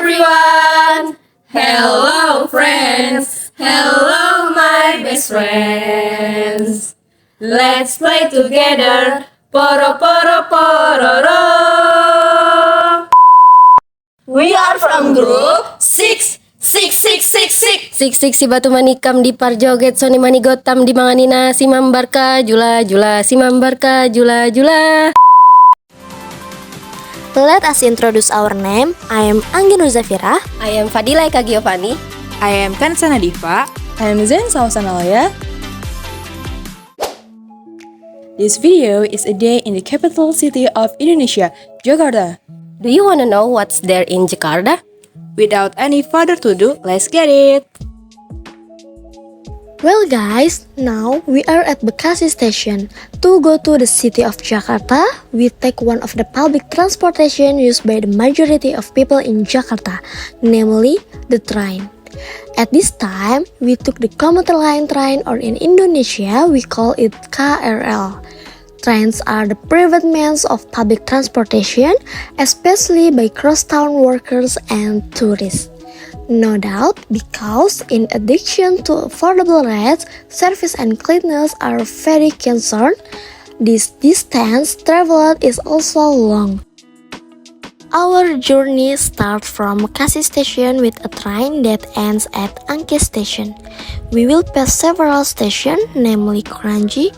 everyone! Hello friends! Hello my best friends! Let's play together! Poro poro pororo! We are from group 6. Sik si batu manikam di parjoget soni manigotam di manganina si mambarka jula si mambarka jula. Let us introduce our name. I am Anggi Nur Zavira. I am Fadhila Eka Giovani. I am Khansa Nadhifa. I am Zain, Sausan, Alayya. This video is a day in the capital city of Indonesia, Jakarta. Do you wanna know what's there in Jakarta? Without any further ado, let's get it! Well guys, now we are at Bekasi station. To go to the city of Jakarta, we take one of the public transportation used by the majority of people in Jakarta, namely the train. At this time, we took the commuter line train, or in Indonesia, we call it KRL. Trains are the private means of public transportation, especially by crosstown workers and tourists. No doubt, because in addition to affordable rates, service and cleanliness are very concerned, this distance traveled is also long. Our journey starts from Bekasi station with a train that ends at Anggi station. We will pass several stations, namely Kranji,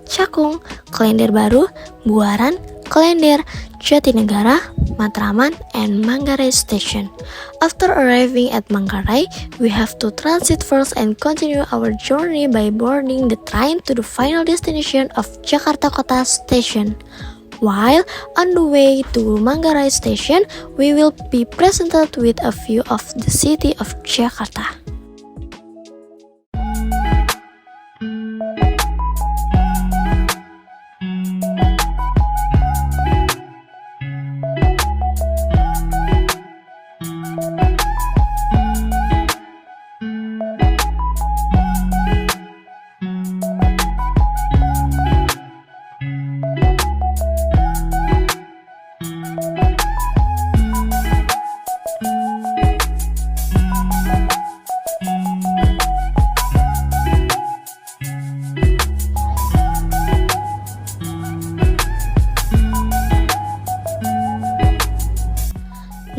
Cakung, Klender Baru, Buaran, Klender, Jatinegara, Matraman, and Manggarai station. After arriving at Manggarai, we have to transit first and continue our journey by boarding the train to the final destination of Jakarta Kota station. While on the way to Manggarai station, we will be presented with a view of the city of Jakarta.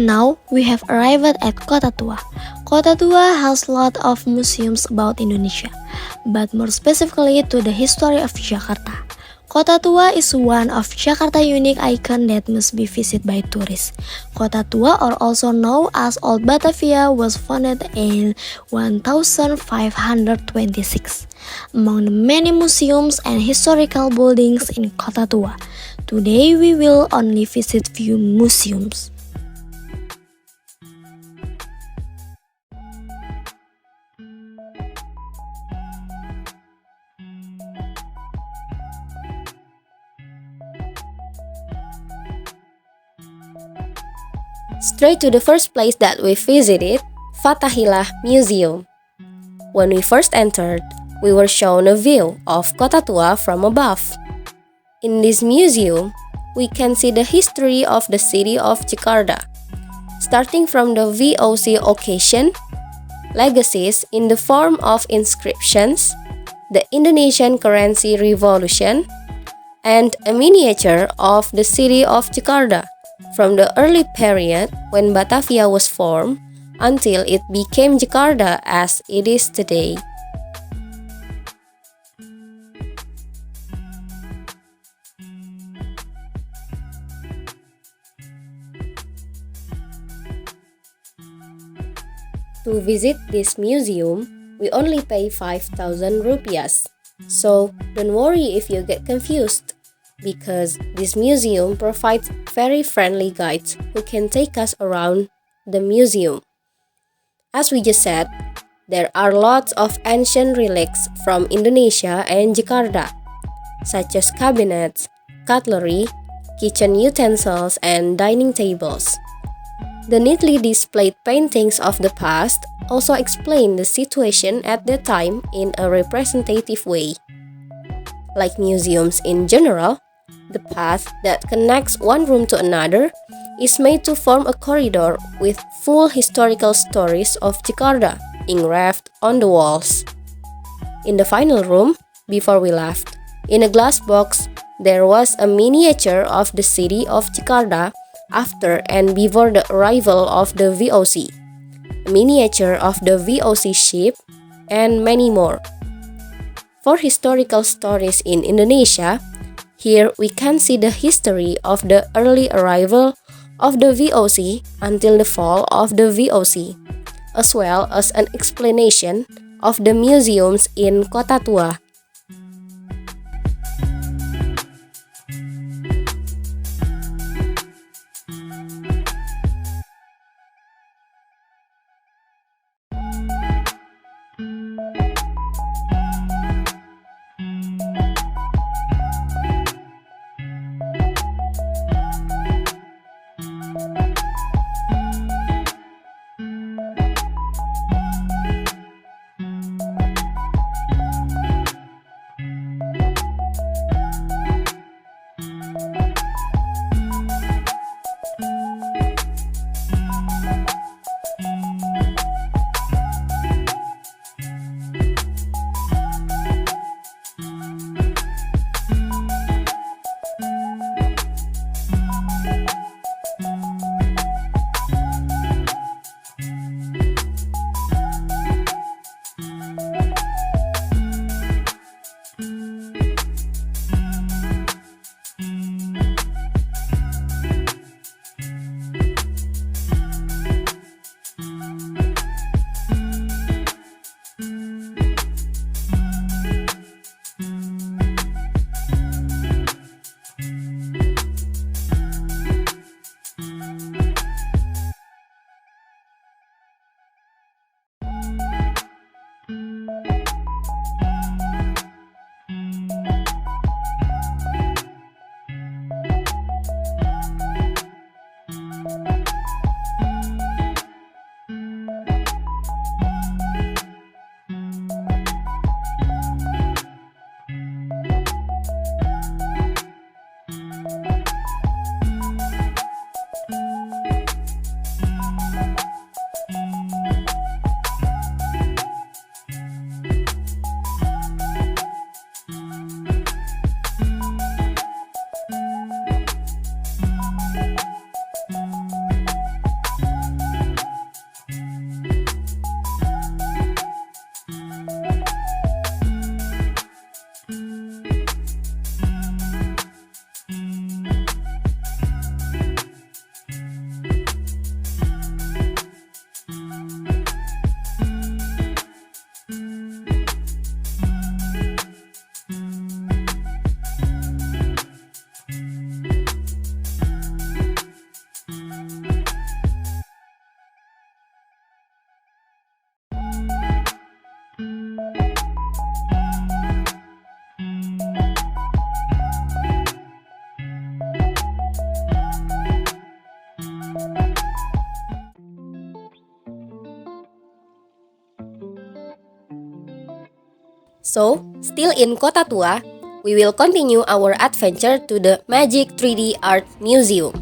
Now we have arrived at Kota Tua. Kota Tua has a lot of museums about Indonesia, but more specifically to the history of Jakarta. Kota Tua is one of Jakarta's unique icon that must be visited by tourists. Kota Tua, or also known as Old Batavia, was founded in 1526. Among the many museums and historical buildings in Kota Tua, today we will only visit few museums. Straight to the first place that we visited, Fatahillah Museum. When we first entered, we were shown a view of Kota Tua from above. In this museum, we can see the history of the city of Jakarta, starting from the VOC occasion, legacies in the form of inscriptions, the Indonesian currency revolution, and a miniature of the city of Jakarta, from the early period when Batavia was formed until it became Jakarta as it is today. To visit this museum, we only pay 5,000 rupiahs. So don't worry if you get confused, because this museum provides very friendly guides who can take us around the museum. As we just said, there are lots of ancient relics from Indonesia and Jakarta, such as cabinets, cutlery, kitchen utensils, and dining tables. The neatly displayed paintings of the past also explain the situation at that time in a representative way. Like museums in general, the path that connects one room to another is made to form a corridor with full historical stories of Jakarta engraved on the walls. In the final room, before we left, in a glass box, there was a miniature of the city of Jakarta after and before the arrival of the VOC, a miniature of the VOC ship, and many more. For historical stories in Indonesia, here we can see the history of the early arrival of the VOC until the fall of the VOC, as well as an explanation of the museums in Kota Tua. So, still in Kota Tua, we will continue our adventure to the Magic 3D Art Museum.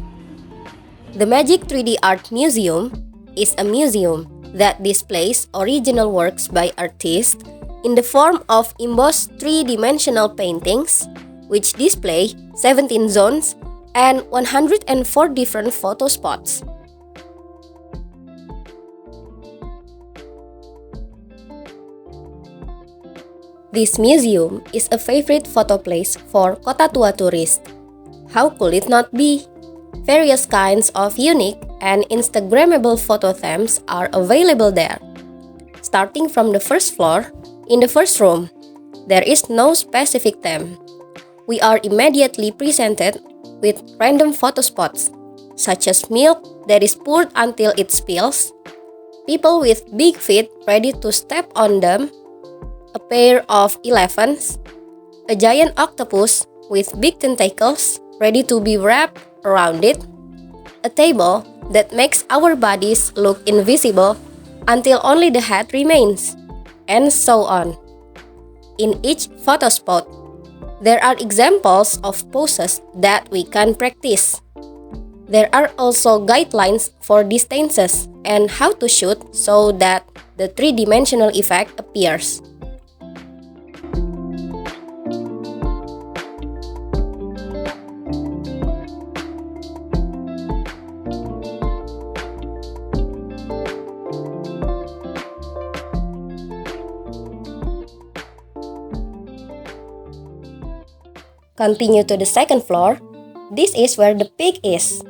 The Magic 3D Art Museum is a museum that displays original works by artists in the form of embossed three-dimensional paintings, which display 17 zones and 104 different photo spots. This museum is a favorite photo place for Kota Tua tourists. How could it not be? Various kinds of unique and Instagrammable photo themes are available there. Starting from the first floor, in the first room, there is no specific theme. We are immediately presented with random photo spots, such as milk that is poured until it spills, people with big feet ready to step on them, a pair of elephants, a giant octopus with big tentacles ready to be wrapped around it, a table that makes our bodies look invisible until only the head remains, and so on. In each photo spot, there are examples of poses that we can practice. There are also guidelines for distances and how to shoot so that the three-dimensional effect appears. Continue to the second floor. This is where the peak is.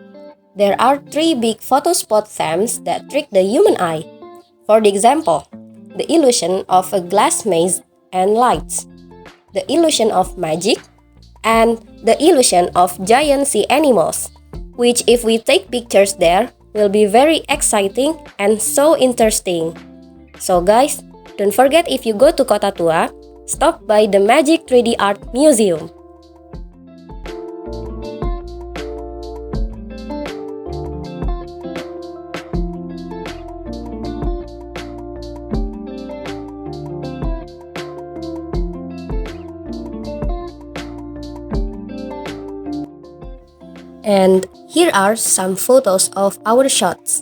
There are 3 big photo spot themes that trick the human eye. For the example, the illusion of a glass maze and lights, the illusion of magic, and the illusion of giant sea animals, which if we take pictures there, will be very exciting and so interesting. So guys, don't forget if you go to Kota Tua, stop by the Magic 3D Art Museum. And here are some photos of our shots.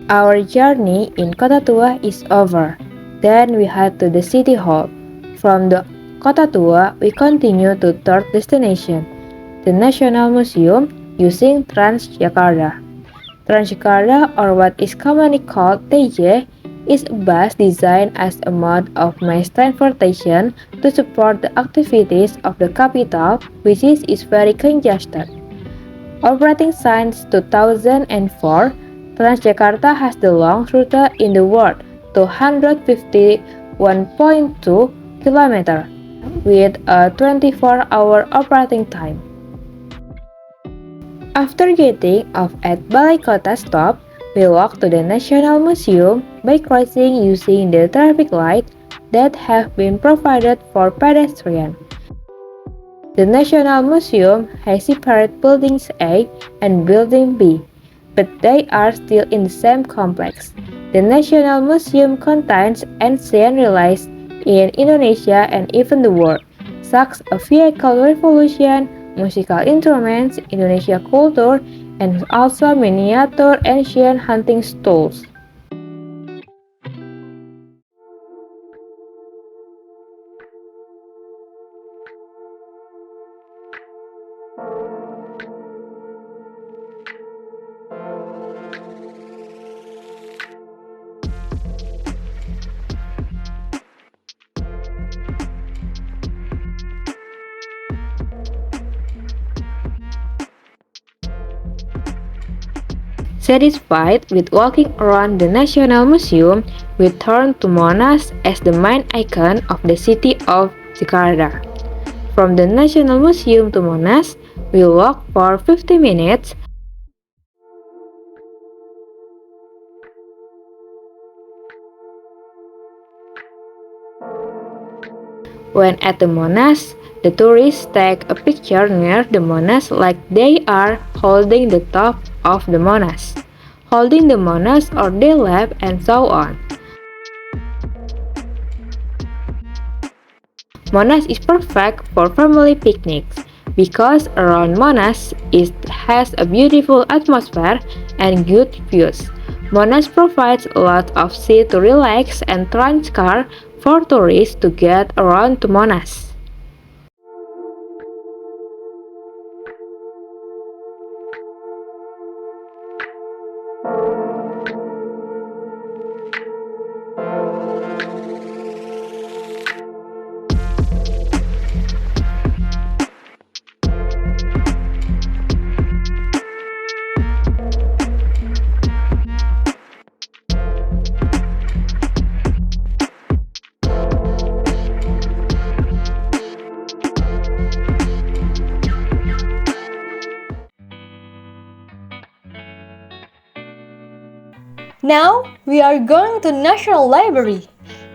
Our journey in Kota Tua is over. Then we head to the city hall. From the Kota Tua, we continue to third destination, the National Museum using Transjakarta. Transjakarta, or what is commonly called TJ, is a bus designed as a mode of mass transportation to support the activities of the capital, which is very congested. Operating since 2004, Transjakarta has the longest route in the world, 251.2 km, with a 24-hour operating time. After getting off at Balai Kota stop, we walk to the National Museum by crossing using the traffic lights that have been provided for pedestrians. The National Museum has separate Buildings A and Building B, but they are still in the same complex. The National Museum contains ancient relics in Indonesia and even the world, such as a vehicle revolution, musical instruments, Indonesia culture, and also miniature ancient hunting tools. Satisfied with walking around the National Museum, we turn to Monas as the main icon of the city of Jakarta. From the National Museum to Monas, we walk for 50 minutes. When at the Monas, the tourists take a picture near the Monas like they are holding the top of the Monas, holding the Monas or their lap and so on. Monas is perfect for family picnics because around Monas it has a beautiful atmosphere and good views. Monas provides a lot of seats to relax and trans car for tourists to get around to Monas. Now we are going to National Library.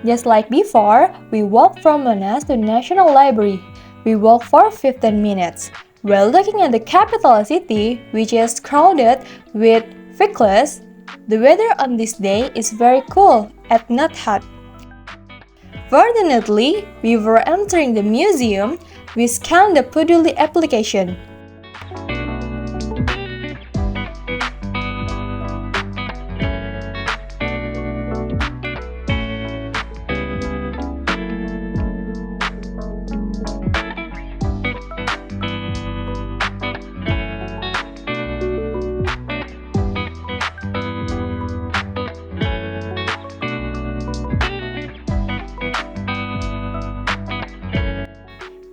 Just like before, we walk from Monas to National Library. We walk for 15 minutes. We're looking at the capital city, which is crowded with vehicles, The weather on this day is very cool and not hot. Fortunately, we were entering the museum, we scanned the Fadhila application.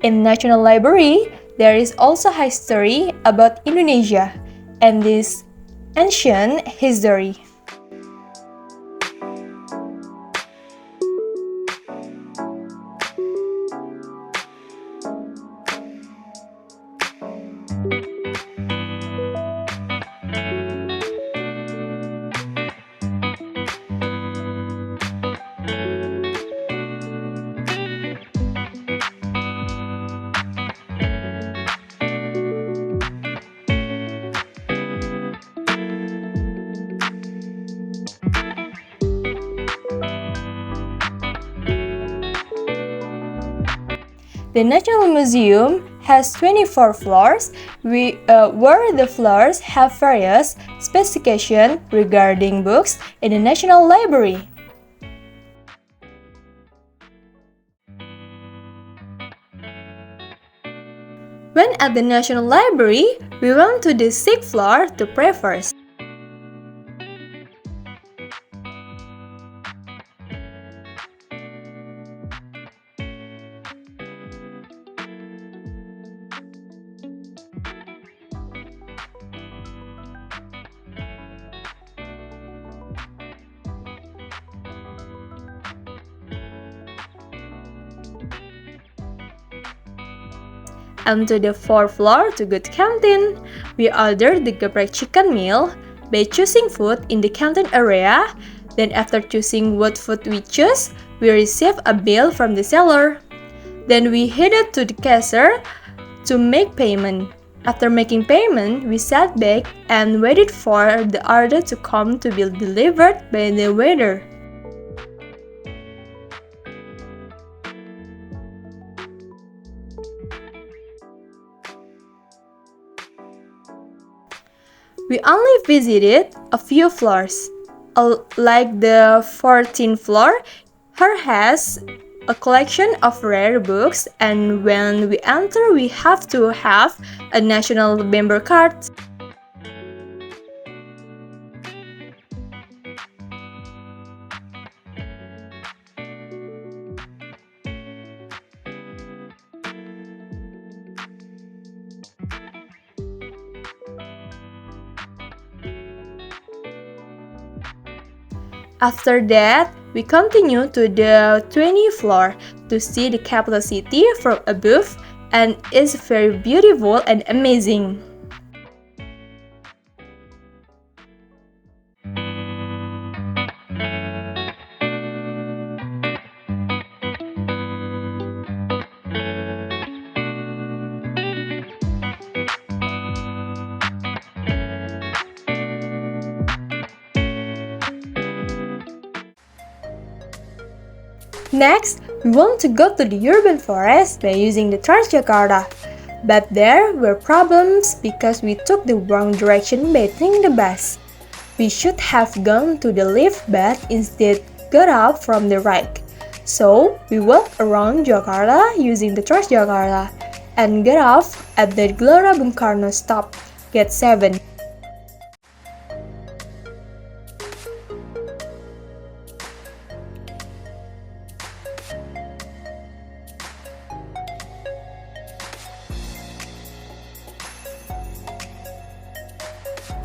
In National Library, there is also history about Indonesia and this ancient history. The National Museum has 24 floors, where the floors have various specifications regarding books in the National Library. When at the National Library, we went to the 6th floor to pray first. And to the 4th floor to good canteen. We ordered the geprek chicken meal by choosing food in the canteen area. Then after choosing what food we choose, we received a bill from the seller. Then we headed to the cashier to make payment. After making payment, we sat back and waited for the order to come to be delivered by the waiter. We only visited a few floors, like the 14th floor. Here has a collection of rare books, and when we enter, we have to have a national member card. After that, we continue to the 20th floor to see the capital city from above, and it's very beautiful and amazing. Next, we want to go to the urban forest by using the Transjakarta. But there were problems because we took the wrong direction by taking the bus. We should have gone to the left but instead got up from the right. So, we walked around Jakarta using the Transjakarta and got off at the Gelora Bung Karno stop, Gate 7.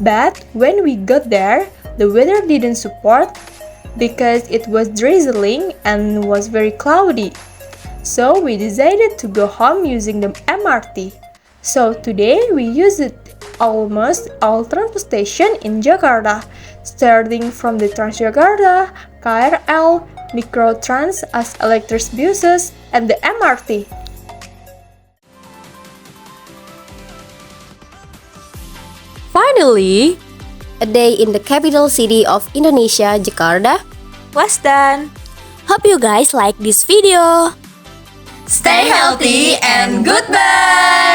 But when we got there, the weather didn't support because it was drizzling and was very cloudy. So we decided to go home using the MRT. So today we used almost all transportation in Jakarta, starting from the Transjakarta, KRL, Microtrans as electric buses, and the MRT. Finally, a day in the capital city of Indonesia, Jakarta. Was done. Hope you guys like this video. Stay healthy and goodbye!